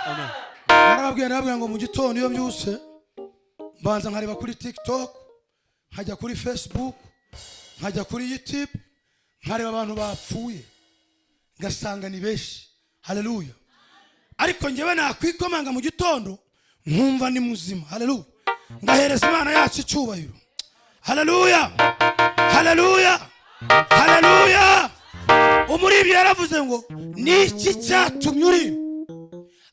Amen. Narababwira ngo mu gitondo iyo byuse mbanza nkareba kuri TikTok, nkajya kuri Facebook, nkajya kuri YouTube, nkareba abantu bapfuye ngasanga ni beshi. Haleluya. Ariko njyewe nakwikomanga mu gitondo nkumva ni muzima. Haleluya. Ngahereza Imana yacu icyubahiro. Haleluya. Haleluya. Haleluya. Umuribyi yaravuze ngo niki cyatumye uri?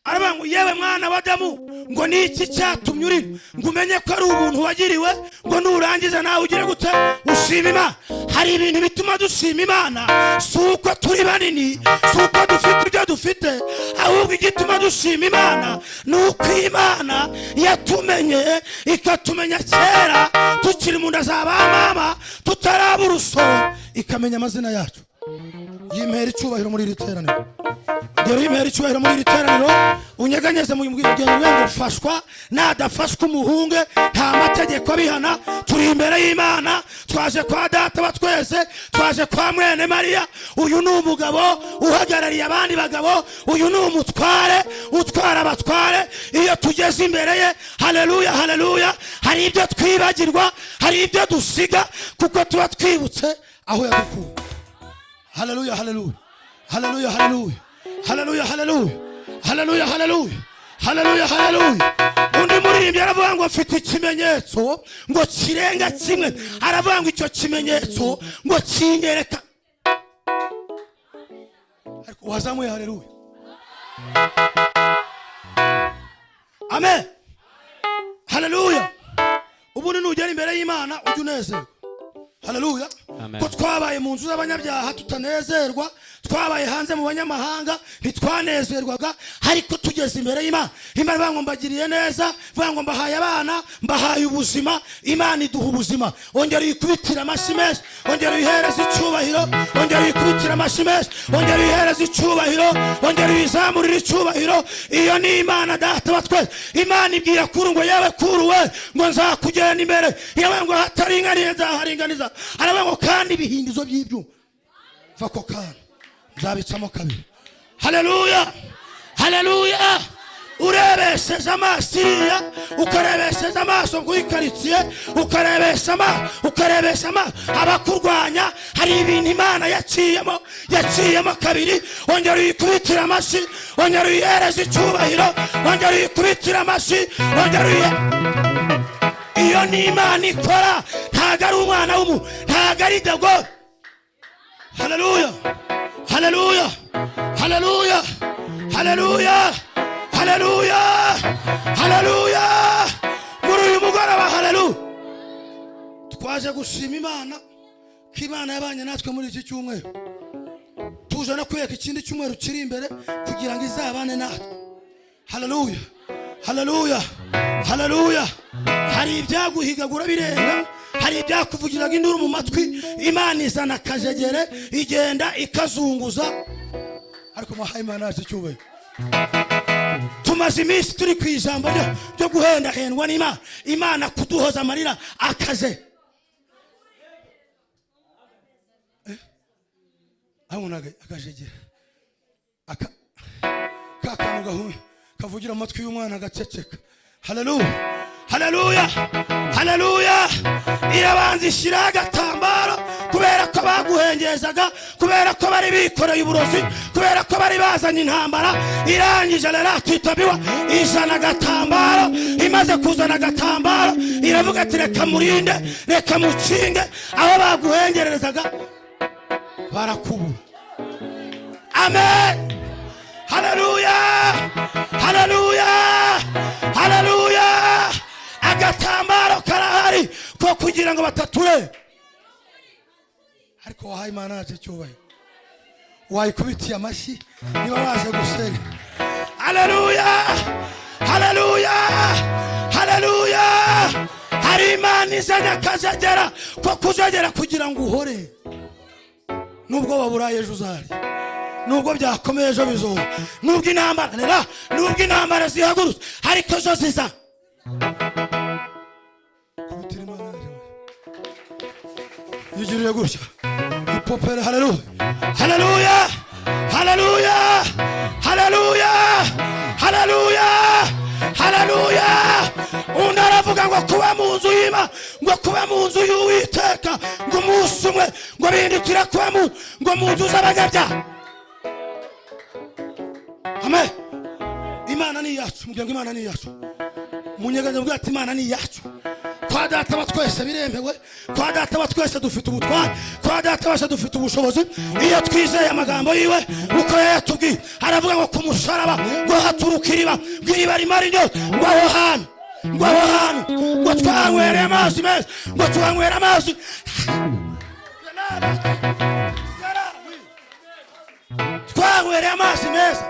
Aravuga ngo yewe mwana wa Adamu, ngo niki cyatumye uri? Ngo umenye ko ari ubuntu wagiriwe, ngo nurangiza nawe ugire gute ushima Imana. Hari ibintu bituma dushima Imana, suko turi banini, suko dufite ibyo dufite, ahubwo igituma dushima Imana nuko Imana yatumenye, ikatumenya kera tukiri mu nda za mama, tutaraba urusoro, ikamenya amazina yacu. Yimera icyubahiro muri iri teraniro. Ngero yimera icyubahiro muri iri teraniro. Unyeganyeze mu ngendo ngo fashwa nadafashwa umuhunge, nta mategeko bihana. Turi imbere y'Imana, twaje kwa data wa twese, twaje kwa mwene Mariya. Uyu ni umugabo uhagarariye abandi bagabo, uyu ni umutware utwara abatware. Iyo tugeze imbere ye, haleluya haleluya, hari ibyo twibagirwa, hari ibyo dusiga, kuko tuba twibutse aho yadukuye. Hallelujah, hallelujah. Hallelujah, hallelujah. Hallelujah, hallelujah. Hallelujah, hallelujah. Hallelujah, hallelujah. Undi muririmbyi aravuga ngo afite ikimenyetso ngo kirenga kimwe. Aravuga ngo icyo kimenyetso ngo kinyereka. Ariko wazamuye hallelujah. Amen. Hallelujah. Ubu nugera imbere y'Imana ujye unezerwa. Haleluya. Ko twabaye mu nzu z'abanyabyaha tutanezerwa, twabaye hanze mu banyamahanga ntitwanezerwaga, ariko tugeze imbere y'Imana. Imana bango mbagiriye neza, bango mbahaye abana, mbahaye ubuzima. Imana iduha ubuzima. Ongera uyikubitira amashyi menshi, ongera uyihereze icyubahiro, ongera uyikubitira amashyi menshi, ongera uyihereze icyubahiro, ongera uyizamurire icyubahiro. Iyo ni Imana data wa twese. Imana ibwira Kuru ngo yewe Kuru we, ngo nzakugenda imbere, yewe ngo hataringaniye nzaharinganiza. Aravuga ngo kandi ibihindizo by'ibyuma vako kana nzabicamo kabiri. Haleluya. Haleluya. Urebesheje amaso iriya, ukarebesheje amaso kuyikaritsiye, ukarebesha amaso abakurwanya. Hari ibintu Imana yaciyemo kabiri. Ongera uyikubitira amashyi, ongera uyihereze icyubahiro, ongera uyikubitira amashyi, ongera iyo ni Imana ikora, ntago ari umwana w'umuntu, ntago ari Dago. Haleluya. Haleluya. Haleluya. Haleluya. Haleluya. Haleluya. Muri uyu mugoroba haleluya twaje gushima Imana ko Imana yabanye natwe muri iki cyumweru. Tuje no kweka ikindi cyumweru kiri imbere kugira ngo izabane natwe. Haleluya. Haleluya. Haleluya. Hari ibyaguhigagura birenga, hari ibyakuvugiraga induru mu matwi. Imana izana akajegere, igenda ikazunguza. Ariko muhaye Imana yacu icyubahiro. Tumaze iminsi turi ku ijambo ryo guhendahendwa n'Imana. Imana kuduhoza amarira akaje. Amunaga akajegere. Kakanu gahuye kavugira amatwi y'umwana agaceceka. Haleluya. Haleluya. Haleluya. Irabanza ishyira agatambaro kubera ko baguhengezaga, kubera ko bari bikoreye uburozi, kubera ko bari bazanye intambara. Irangije rero atitabiwa izana agatambaro. Imaze kuzana agatambaro iravuga ati reka murinde, reka mukinge abo baguhengerezaga barakubura. Amen. Haleluya. Haleluya. Haleluya. Agatambaro karahari ko kugira ngo batature. Ariko wahaye Imana yacu icyubahiro, wayikubitiye amashyi niba waje gusera. Haleluya. Haleluya. Haleluya. Hari Imana izanye akajegera ko kujegera kugira ngo uhore. Nubwo waburaye ejo uzari, nubwo byakomeye ejo bizoba, nubwo intambara zihagurutse, ariko zo ziza. Yigiriye gutya ipopera. Haleluya. Haleluya. Haleluya. Haleluya. Haleluya. aravuga ngo kuba mu nzu y'Imana, ngo kuba mu nzu y'Uwiteka, ngo umunsi umwe ngo bihindukira kuba ngo mu nzu z'abanyabyaha. Amen. Imana ni yacu, mugira ngo Imana ni yacu. Munyeganya mubwira ati Imana ni yacu. Kwa data wa twese biremewe, kwa data wa twese dufite ubutware, kwa data wa twese dufite ubushobozi. Iyo twizeye amagambo yiwe uko yatubwiye, aravuga ngo ku musaraba ngo haturuka iriba, ngo iriba rimara inyota, ngo aho hantu, ngo aho hantu, ngo twanywereye amazi meza, ngo twanywera amazi. Twanywereye amazi meza,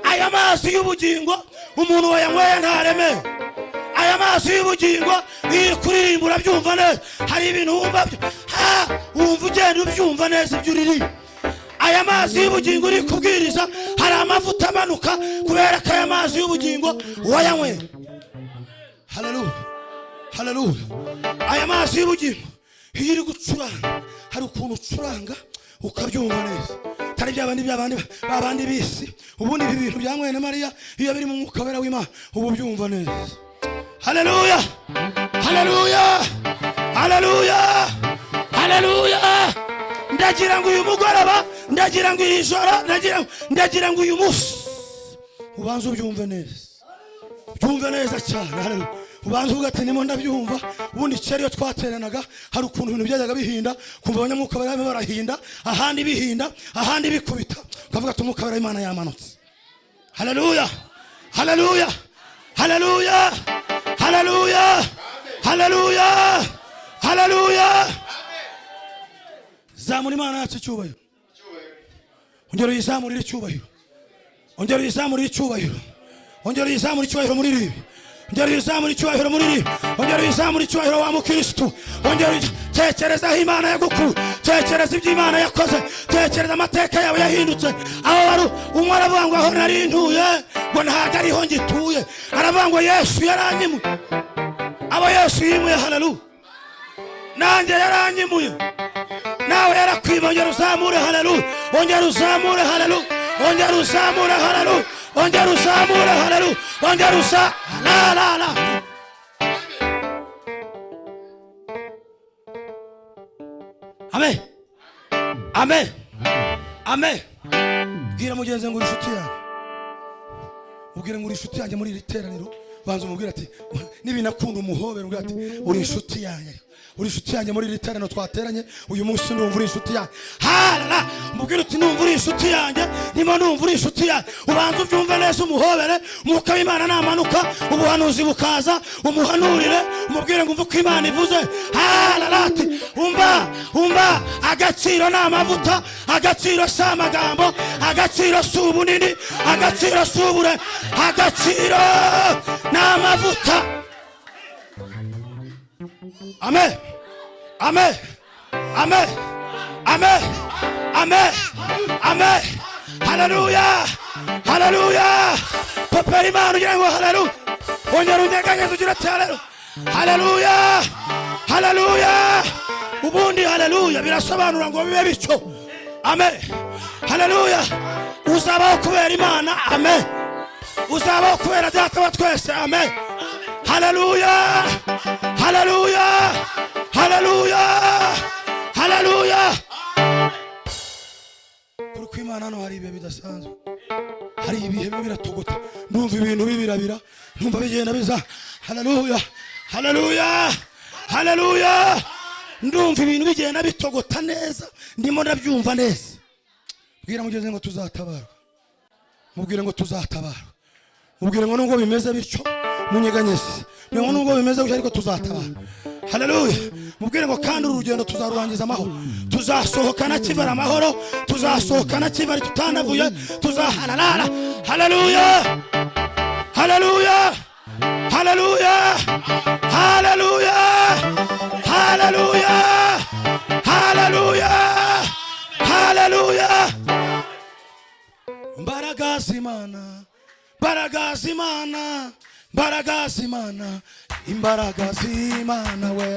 aya mazi y'ubugingo umuntu wayanyweye ntaremeye. Aya mazi y'ubugingo iri kuririmba byumva neza, hari ibintu wumva wumva ugenda ubyumva neza ibyo uririmba. Aya mazi y'ubugingo uri kubwiriza, hari amavuta amanuka kubera ko aya mazi y'ubugingo wayanyweye. Haleluya, haleluya. Aya mazi y'ubugingo iyo iri gucuranga, hari ukuntu ucuranga ukabyumva neza, tari babandi bisi. Ubundi ibi bintu byanyweye na Mariya iyo biri mu mwuka wera w'Imana ubu byumva neza. Haleluya, haleluya, haleluya, haleluya. Ndagira ngo uyu mugoroba, ndagira ngo iri joro, ndagira ngo uyu munsi ubanze ubyumve neza, byumve neza cyane. Haleluya. Ubanze uvuga ati nimo ndabyumva. Ubundi cyari yo twateranaga, hari ukuntu ibintu byajyaga bihinda, kumva abanyamwuka barimo barahinda, ahandi bihinda, ahandi bikubita, ukavuga ati umwuka w'Imana yamanutse. Haleluya, haleluya, haleluya, haleluya, haleluya, haleluya. Zamura Imana yacu icyubahiro. Ongera uyizamurire icyubahiro, ongera uyizamurire icyubahiro, ongera uyizamurire icyubahiro muri ribi, ongera uyizamurire icyubahiro muri ribi, ongera uyizamurire icyubahiro wa mukristo. Ongera tekereza aho Imana yagukuye, tekereza ibyo Imana yakoze, tekereza amateka yawe yahindutse. Aho wari umwe aravuga ngo aho nari ntuye ngo ntabwo ariho ngituye, aravuga ngo Yesu yaranyimuye. Abo Yesu yimuye, haleluya, nanjye yaranyimuye, nawe yarakwiba. Ongera uzamure, haleluya, ongera uzamure, haleluya, ongera uzamure, haleluya, ongera uzamure, haleluya, ongera usa la. Amen, amen, amen. Bwira mugenzi ngo uri inshuti yanjye, ubwire ngo uri inshuti yanjye muri iri teraniro. Banza umubwire ati nibinakunda umuhobera, ubwire ati uri inshuti yanjye, uri inshuti yanjye muri iri teraniro twateranye uyu munsi. Ndumva uri inshuti yanjye. Hala, umubwire uti numva uri inshuti yanjye, nimo numva uri inshuti yanjye. Ubanza ubyumve neza, umuhobere, umwuka w'Imana namanuka, ubuhanuzi bukaza, umuhanurire, umubwire ngo umva uko Imana ivuze. Hala, ati umva agaciro n'amavuta, agaciro si amagambo, agaciro si ubunini, agaciro si ubure, agaciro n'amavuta. Amen, amen, amen, amen, amen, amen. Haleluya, haleluya. Papa Imana ugira ngo haleluya, ongera unyeganye tugira ati haleluya, haleluya, haleluya. Ubundi haleluya birasobanura ngo bibe bityo. Amen, haleluya. Uzabaho kubera Imana, amen. Uzabaho kubera data wa twese, amen. Haleluya, haleluya, haleluya, haleluya. Kuri Imana hano hari ibihe bidasanzwe, hari ibihe biratogota. Ndumva ibintu bibirabira, ndumva bigenda biza. Haleluya, haleluya, haleluya. Ndumva ibintu bigenda bitogota neza, ndimo ndabyumva neza. Bwira mugenzi ngo tuzatabara, mubwire ngo tuzatabara, mubwire ngo nubwo bimeze bityo munyeganyeze, ngo nubwo bimeze bityo ariko tuzatabara. Haleluya. Mubwire ngo kandi urugendo tuzarurangiza amahoro, tuzasohokana kivara amahoro, tuzasohokana kivara tutanavuye, tuzaharara. Haleluya, haleluya, haleluya, haleluya, haleluya, haleluya, haleluya. Mbaraga z'Imana, mbaraga z'Imana, mbaraga z'Imana, imbaraga z'Imana we.